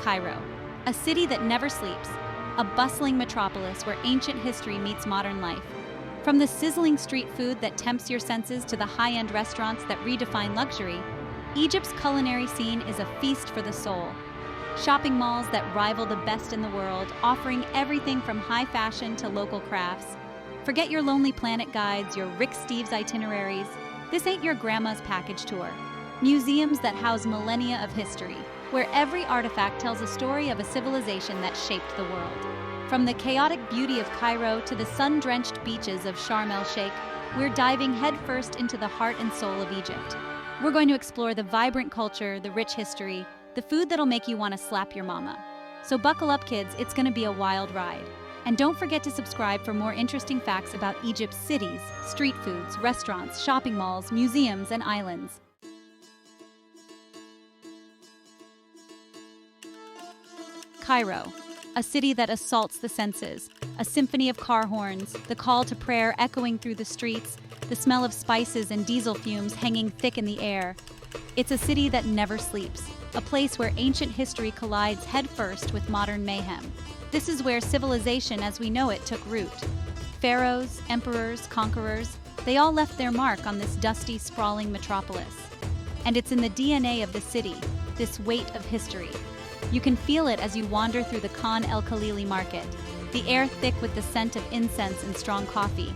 Cairo, a city that never sleeps, a bustling metropolis where ancient history meets modern life. From the sizzling street food that tempts your senses to the high-end restaurants that redefine luxury, Egypt's culinary scene is a feast for the soul. Shopping malls that rival the best in the world, offering everything from high fashion to local crafts. Forget your Lonely Planet guides, your Rick Steves itineraries. This ain't your grandma's package tour. Museums that house millennia of history, where every artifact tells a story of a civilization that shaped the world. From the chaotic beauty of Cairo to the sun-drenched beaches of Sharm el-Sheikh, we're diving headfirst into the heart and soul of Egypt. We're going to explore the vibrant culture, the rich history, the food that'll make you want to slap your mama. So buckle up, kids, it's going to be a wild ride. And don't forget to subscribe for more interesting facts about Egypt's cities, street foods, restaurants, shopping malls, museums, and islands. Cairo, a city that assaults the senses, a symphony of car horns, the call to prayer echoing through the streets, the smell of spices and diesel fumes hanging thick in the air. It's a city that never sleeps, a place where ancient history collides headfirst with modern mayhem. This is where civilization as we know it took root. Pharaohs, emperors, conquerors, they all left their mark on this dusty, sprawling metropolis. And it's in the DNA of the city, this weight of history. You can feel it as you wander through the Khan el-Khalili market, the air thick with the scent of incense and strong coffee.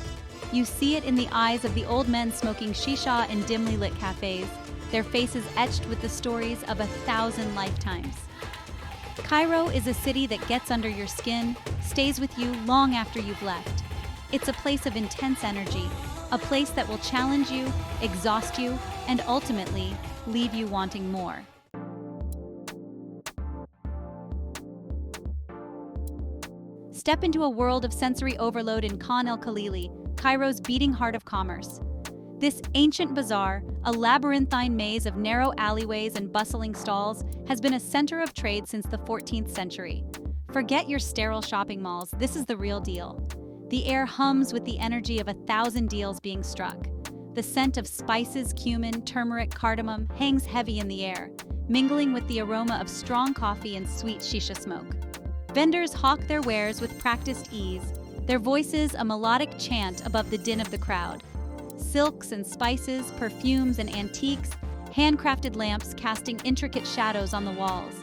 You see it in the eyes of the old men smoking shisha in dimly lit cafes, their faces etched with the stories of 1,000 lifetimes. Cairo is a city that gets under your skin, stays with you long after you've left. It's a place of intense energy, a place that will challenge you, exhaust you, and ultimately leave you wanting more. Step into a world of sensory overload in Khan el-Khalili, Cairo's beating heart of commerce. This ancient bazaar, a labyrinthine maze of narrow alleyways and bustling stalls, has been a center of trade since the 14th century. Forget your sterile shopping malls, this is the real deal. The air hums with the energy of 1,000 deals being struck. The scent of spices, cumin, turmeric, cardamom hangs heavy in the air, mingling with the aroma of strong coffee and sweet shisha smoke. Vendors hawk their wares with practiced ease, their voices a melodic chant above the din of the crowd. Silks and spices, perfumes and antiques, handcrafted lamps casting intricate shadows on the walls.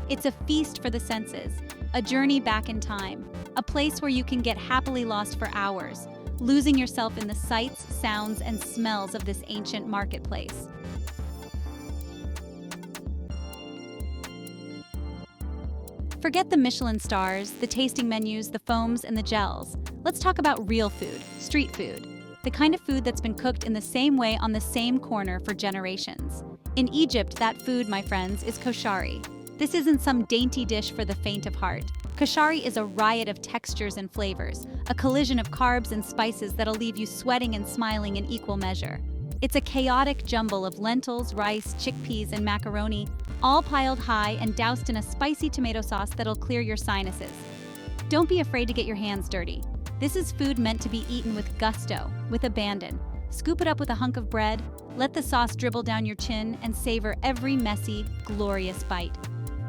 It's a feast for the senses, a journey back in time, a place where you can get happily lost for hours, losing yourself in the sights, sounds, and smells of this ancient marketplace. Forget the Michelin stars, the tasting menus, the foams, and the gels. Let's talk about real food, street food. The kind of food that's been cooked in the same way on the same corner for generations. In Egypt, that food, my friends, is koshari. This isn't some dainty dish for the faint of heart. Koshari is a riot of textures and flavors, a collision of carbs and spices that'll leave you sweating and smiling in equal measure. It's a chaotic jumble of lentils, rice, chickpeas, and macaroni, all piled high and doused in a spicy tomato sauce that'll clear your sinuses. Don't be afraid to get your hands dirty. This is food meant to be eaten with gusto, with abandon. Scoop it up with a hunk of bread, let the sauce dribble down your chin, and savor every messy, glorious bite.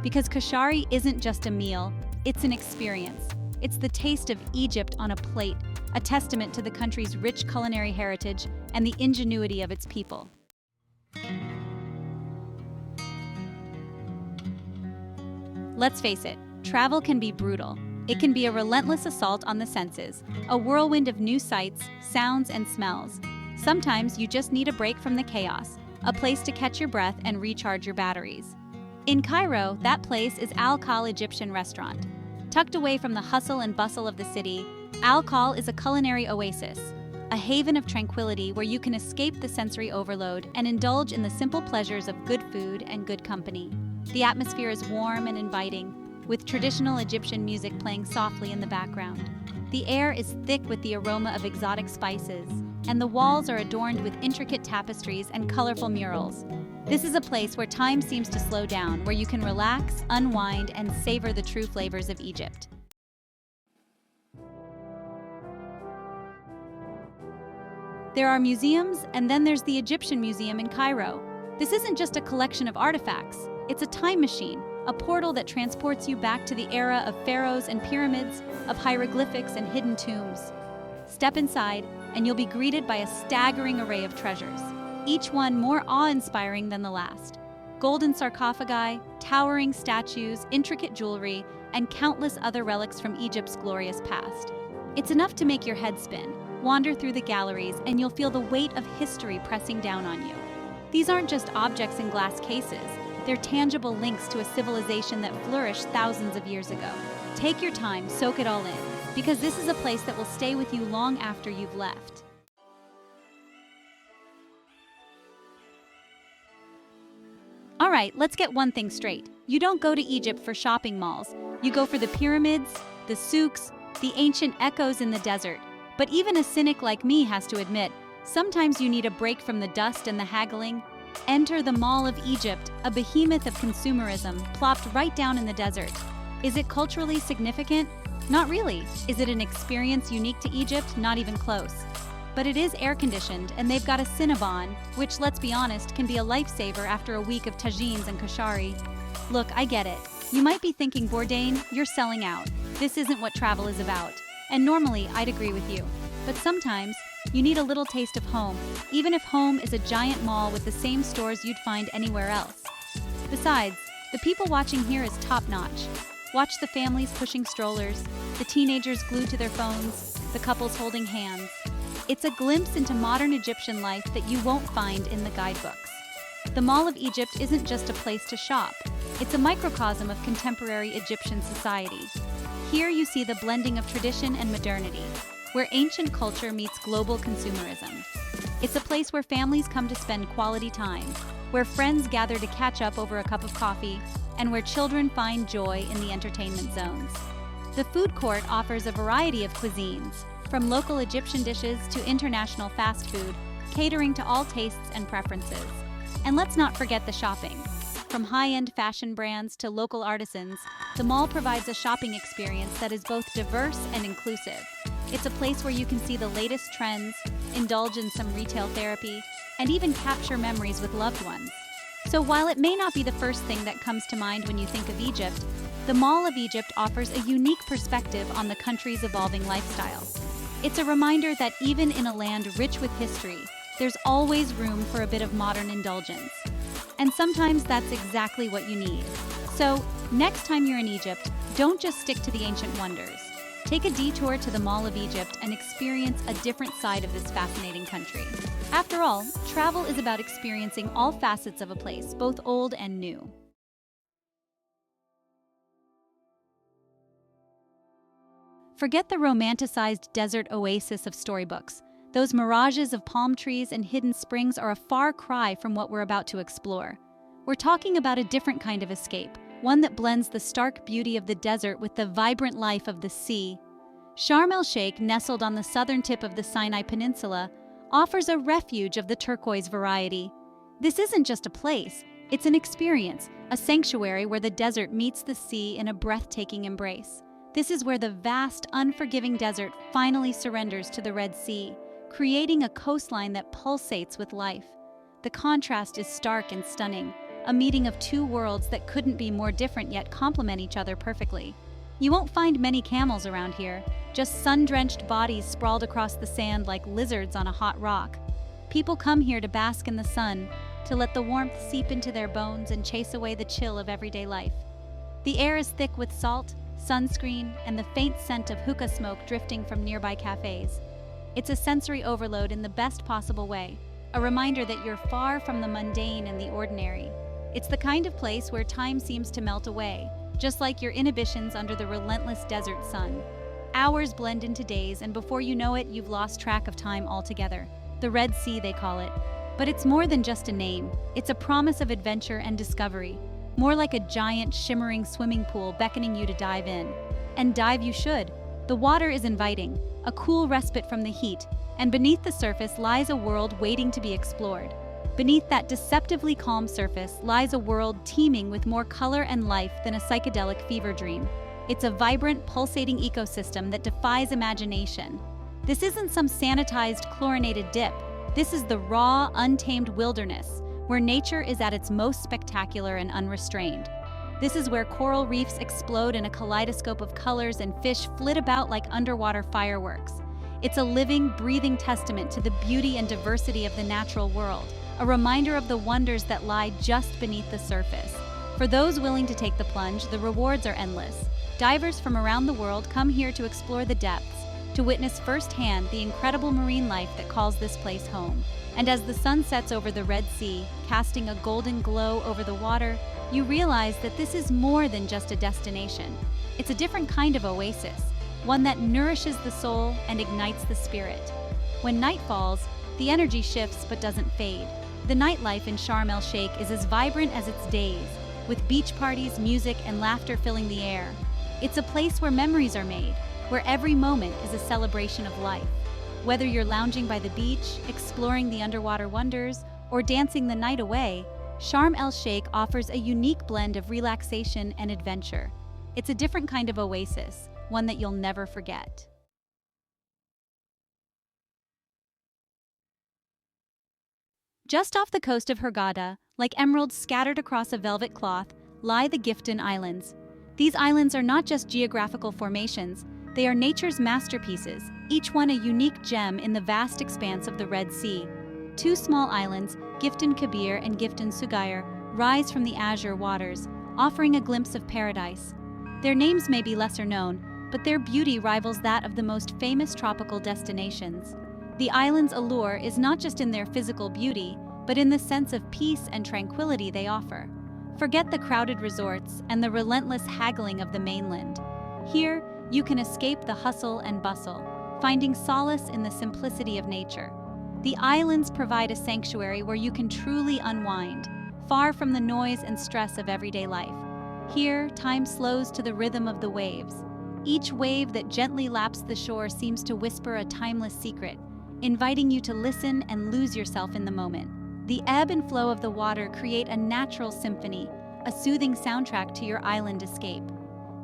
Because koshari isn't just a meal, it's an experience. It's the taste of Egypt on a plate, a testament to the country's rich culinary heritage and the ingenuity of its people. Let's face it, travel can be brutal. It can be a relentless assault on the senses, a whirlwind of new sights, sounds, and smells. Sometimes you just need a break from the chaos, a place to catch your breath and recharge your batteries. In Cairo, that place is Al Khal Egyptian Restaurant. Tucked away from the hustle and bustle of the city, Al Khal is a culinary oasis, a haven of tranquility where you can escape the sensory overload and indulge in the simple pleasures of good food and good company. The atmosphere is warm and inviting, with traditional Egyptian music playing softly in the background. The air is thick with the aroma of exotic spices, and the walls are adorned with intricate tapestries and colorful murals. This is a place where time seems to slow down, where you can relax, unwind, and savor the true flavors of Egypt. There are museums, and then there's the Egyptian Museum in Cairo. This isn't just a collection of artifacts, it's a time machine, a portal that transports you back to the era of pharaohs and pyramids, of hieroglyphics and hidden tombs. Step inside, and you'll be greeted by a staggering array of treasures, each one more awe-inspiring than the last. Golden sarcophagi, towering statues, intricate jewelry, and countless other relics from Egypt's glorious past. It's enough to make your head spin. Wander through the galleries, and you'll feel the weight of history pressing down on you. These aren't just objects in glass cases. They're tangible links to a civilization that flourished thousands of years ago. Take your time, soak it all in, because this is a place that will stay with you long after you've left. All right, let's get one thing straight. You don't go to Egypt for shopping malls. You go for the pyramids, the souks, the ancient echoes in the desert. But even a cynic like me has to admit, sometimes you need a break from the dust and the haggling. Enter the Mall of Egypt, a behemoth of consumerism, plopped right down in the desert. Is it culturally significant? Not really. Is it an experience unique to Egypt? Not even close. But it is air-conditioned, and they've got a Cinnabon, which, let's be honest, can be a lifesaver after a week of tagines and kashari. Look, I get it. You might be thinking, Bourdain, you're selling out. This isn't what travel is about. And normally, I'd agree with you. But sometimes, you need a little taste of home, even if home is a giant mall with the same stores you'd find anywhere else. Besides, the people watching here is top-notch. Watch the families pushing strollers, the teenagers glued to their phones, the couples holding hands. It's a glimpse into modern Egyptian life that you won't find in the guidebooks. The Mall of Egypt isn't just a place to shop. It's a microcosm of contemporary Egyptian society. Here you see the blending of tradition and modernity, where ancient culture meets global consumerism. It's a place where families come to spend quality time, where friends gather to catch up over a cup of coffee, and where children find joy in the entertainment zones. The food court offers a variety of cuisines, from local Egyptian dishes to international fast food, catering to all tastes and preferences. And let's not forget the shopping. From high-end fashion brands to local artisans, the mall provides a shopping experience that is both diverse and inclusive. It's a place where you can see the latest trends, indulge in some retail therapy, and even capture memories with loved ones. So while it may not be the first thing that comes to mind when you think of Egypt, the Mall of Egypt offers a unique perspective on the country's evolving lifestyle. It's a reminder that even in a land rich with history, there's always room for a bit of modern indulgence. And sometimes that's exactly what you need. So, next time you're in Egypt, don't just stick to the ancient wonders. Take a detour to the Mall of Egypt and experience a different side of this fascinating country. After all, travel is about experiencing all facets of a place, both old and new. Forget the romanticized desert oasis of storybooks. Those mirages of palm trees and hidden springs are a far cry from what we're about to explore. We're talking about a different kind of escape, one that blends the stark beauty of the desert with the vibrant life of the sea. Sharm el-Sheikh, nestled on the southern tip of the Sinai Peninsula, offers a refuge of the turquoise variety. This isn't just a place, it's an experience, a sanctuary where the desert meets the sea in a breathtaking embrace. This is where the vast, unforgiving desert finally surrenders to the Red Sea, creating a coastline that pulsates with life. The contrast is stark and stunning, a meeting of two worlds that couldn't be more different yet complement each other perfectly. You won't find many camels around here, just sun-drenched bodies sprawled across the sand like lizards on a hot rock. People come here to bask in the sun, to let the warmth seep into their bones and chase away the chill of everyday life. The air is thick with salt, sunscreen, and the faint scent of hookah smoke drifting from nearby cafes. It's a sensory overload in the best possible way, a reminder that you're far from the mundane and the ordinary. It's the kind of place where time seems to melt away, just like your inhibitions under the relentless desert sun. Hours blend into days, and before you know it, you've lost track of time altogether. The Red Sea, they call it. But it's more than just a name. It's a promise of adventure and discovery. More like a giant, shimmering swimming pool beckoning you to dive in. And dive you should. The water is inviting, a cool respite from the heat, and beneath the surface lies a world waiting to be explored. Beneath that deceptively calm surface lies a world teeming with more color and life than a psychedelic fever dream. It's a vibrant, pulsating ecosystem that defies imagination. This isn't some sanitized, chlorinated dip. This is the raw, untamed wilderness, where nature is at its most spectacular and unrestrained. This is where coral reefs explode in a kaleidoscope of colors and fish flit about like underwater fireworks. It's a living, breathing testament to the beauty and diversity of the natural world, a reminder of the wonders that lie just beneath the surface. For those willing to take the plunge, the rewards are endless. Divers from around the world come here to explore the depths, to witness firsthand the incredible marine life that calls this place home. And as the sun sets over the Red Sea, casting a golden glow over the water, you realize that this is more than just a destination. It's a different kind of oasis, one that nourishes the soul and ignites the spirit. When night falls, the energy shifts but doesn't fade. The nightlife in Sharm el-Sheikh is as vibrant as its days, with beach parties, music, and laughter filling the air. It's a place where memories are made, where every moment is a celebration of life. Whether you're lounging by the beach, exploring the underwater wonders, or dancing the night away, Sharm el-Sheikh offers a unique blend of relaxation and adventure. It's a different kind of oasis, one that you'll never forget. Just off the coast of Hurghada, like emeralds scattered across a velvet cloth, lie the Gifton Islands. These islands are not just geographical formations, they are nature's masterpieces, each one a unique gem in the vast expanse of the Red Sea. Two small islands, Gifton Kabir and Gifton Sugair, rise from the azure waters, offering a glimpse of paradise. Their names may be lesser known, but their beauty rivals that of the most famous tropical destinations. The islands' allure is not just in their physical beauty, but in the sense of peace and tranquility they offer. Forget the crowded resorts and the relentless haggling of the mainland. Here, you can escape the hustle and bustle, finding solace in the simplicity of nature. The islands provide a sanctuary where you can truly unwind, far from the noise and stress of everyday life. Here, time slows to the rhythm of the waves. Each wave that gently laps the shore seems to whisper a timeless secret, inviting you to listen and lose yourself in the moment. The ebb and flow of the water create a natural symphony, a soothing soundtrack to your island escape.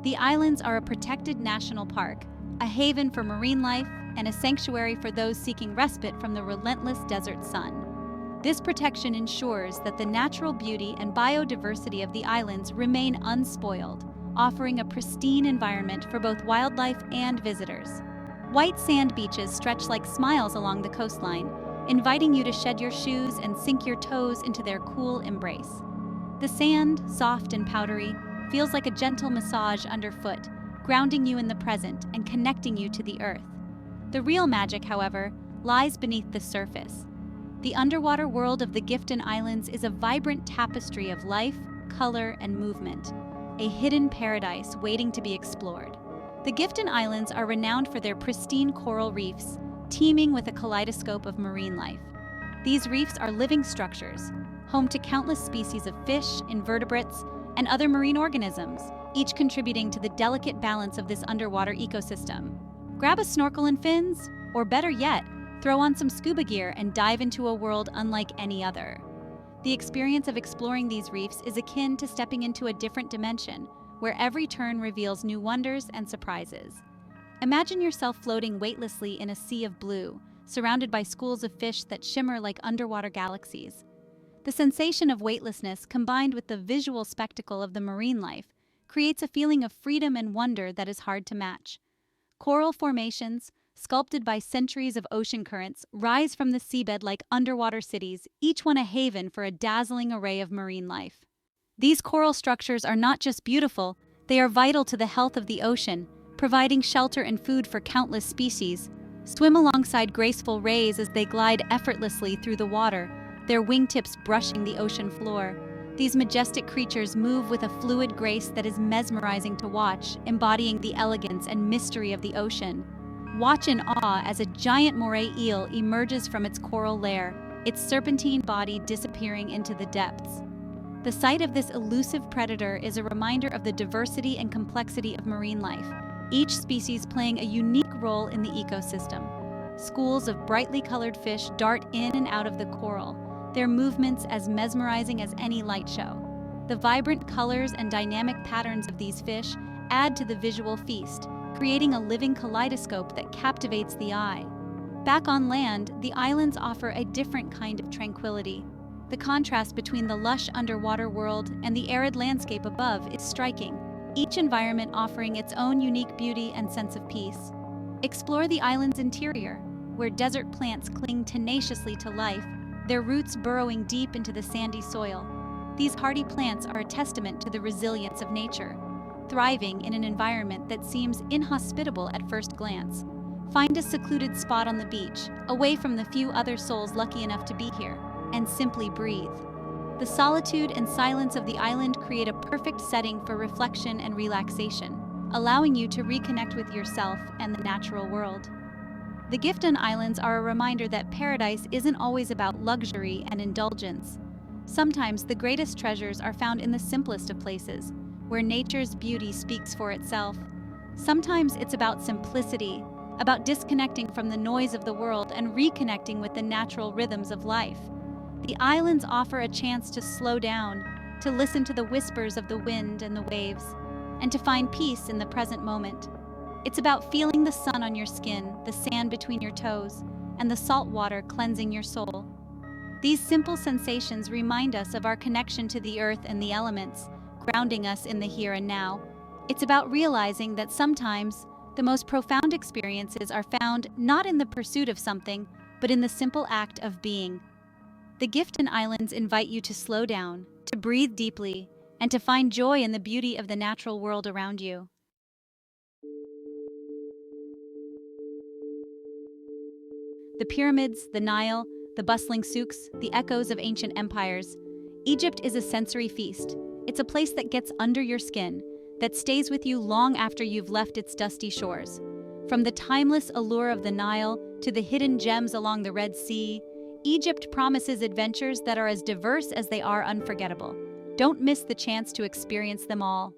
The islands are a protected national park, a haven for marine life, and a sanctuary for those seeking respite from the relentless desert sun. This protection ensures that the natural beauty and biodiversity of the islands remain unspoiled, offering a pristine environment for both wildlife and visitors. White sand beaches stretch like smiles along the coastline, inviting you to shed your shoes and sink your toes into their cool embrace. The sand, soft and powdery, feels like a gentle massage underfoot, grounding you in the present and connecting you to the earth. The real magic, however, lies beneath the surface. The underwater world of the Gifton Islands is a vibrant tapestry of life, color, and movement, a hidden paradise waiting to be explored. The Gifton Islands are renowned for their pristine coral reefs, teeming with a kaleidoscope of marine life. These reefs are living structures, home to countless species of fish, invertebrates, and other marine organisms, each contributing to the delicate balance of this underwater ecosystem. Grab a snorkel and fins, or better yet, throw on some scuba gear and dive into a world unlike any other. The experience of exploring these reefs is akin to stepping into a different dimension, where every turn reveals new wonders and surprises. Imagine yourself floating weightlessly in a sea of blue, surrounded by schools of fish that shimmer like underwater galaxies. The sensation of weightlessness, combined with the visual spectacle of the marine life, creates a feeling of freedom and wonder that is hard to match. Coral formations, sculpted by centuries of ocean currents, rise from the seabed like underwater cities, each one a haven for a dazzling array of marine life. These coral structures are not just beautiful, they are vital to the health of the ocean, providing shelter and food for countless species. Swim alongside graceful rays as they glide effortlessly through the water, their wingtips brushing the ocean floor. These majestic creatures move with a fluid grace that is mesmerizing to watch, embodying the elegance and mystery of the ocean. Watch in awe as a giant moray eel emerges from its coral lair, its serpentine body disappearing into the depths. The sight of this elusive predator is a reminder of the diversity and complexity of marine life, each species playing a unique role in the ecosystem. Schools of brightly colored fish dart in and out of the coral, their movements as mesmerizing as any light show. The vibrant colors and dynamic patterns of these fish add to the visual feast, creating a living kaleidoscope that captivates the eye. Back on land, the islands offer a different kind of tranquility. The contrast between the lush underwater world and the arid landscape above is striking, each environment offering its own unique beauty and sense of peace. Explore the island's interior, where desert plants cling tenaciously to life, their roots burrowing deep into the sandy soil. These hardy plants are a testament to the resilience of nature, thriving in an environment that seems inhospitable at first glance. Find a secluded spot on the beach, away from the few other souls lucky enough to be here, and simply breathe. The solitude and silence of the island create a perfect setting for reflection and relaxation, allowing you to reconnect with yourself and the natural world. The Gifton Islands are a reminder that paradise isn't always about luxury and indulgence. Sometimes the greatest treasures are found in the simplest of places, where nature's beauty speaks for itself. Sometimes it's about simplicity, about disconnecting from the noise of the world and reconnecting with the natural rhythms of life. The islands offer a chance to slow down, to listen to the whispers of the wind and the waves, and to find peace in the present moment. It's about feeling the sun on your skin, the sand between your toes, and the salt water cleansing your soul. These simple sensations remind us of our connection to the earth and the elements, grounding us in the here and now. It's about realizing that sometimes the most profound experiences are found not in the pursuit of something, but in the simple act of being. The Gifton Islands invite you to slow down, to breathe deeply, and to find joy in the beauty of the natural world around you. The pyramids, the Nile, the bustling souks, the echoes of ancient empires. Egypt is a sensory feast. It's a place that gets under your skin, that stays with you long after you've left its dusty shores. From the timeless allure of the Nile to the hidden gems along the Red Sea, Egypt promises adventures that are as diverse as they are unforgettable. Don't miss the chance to experience them all.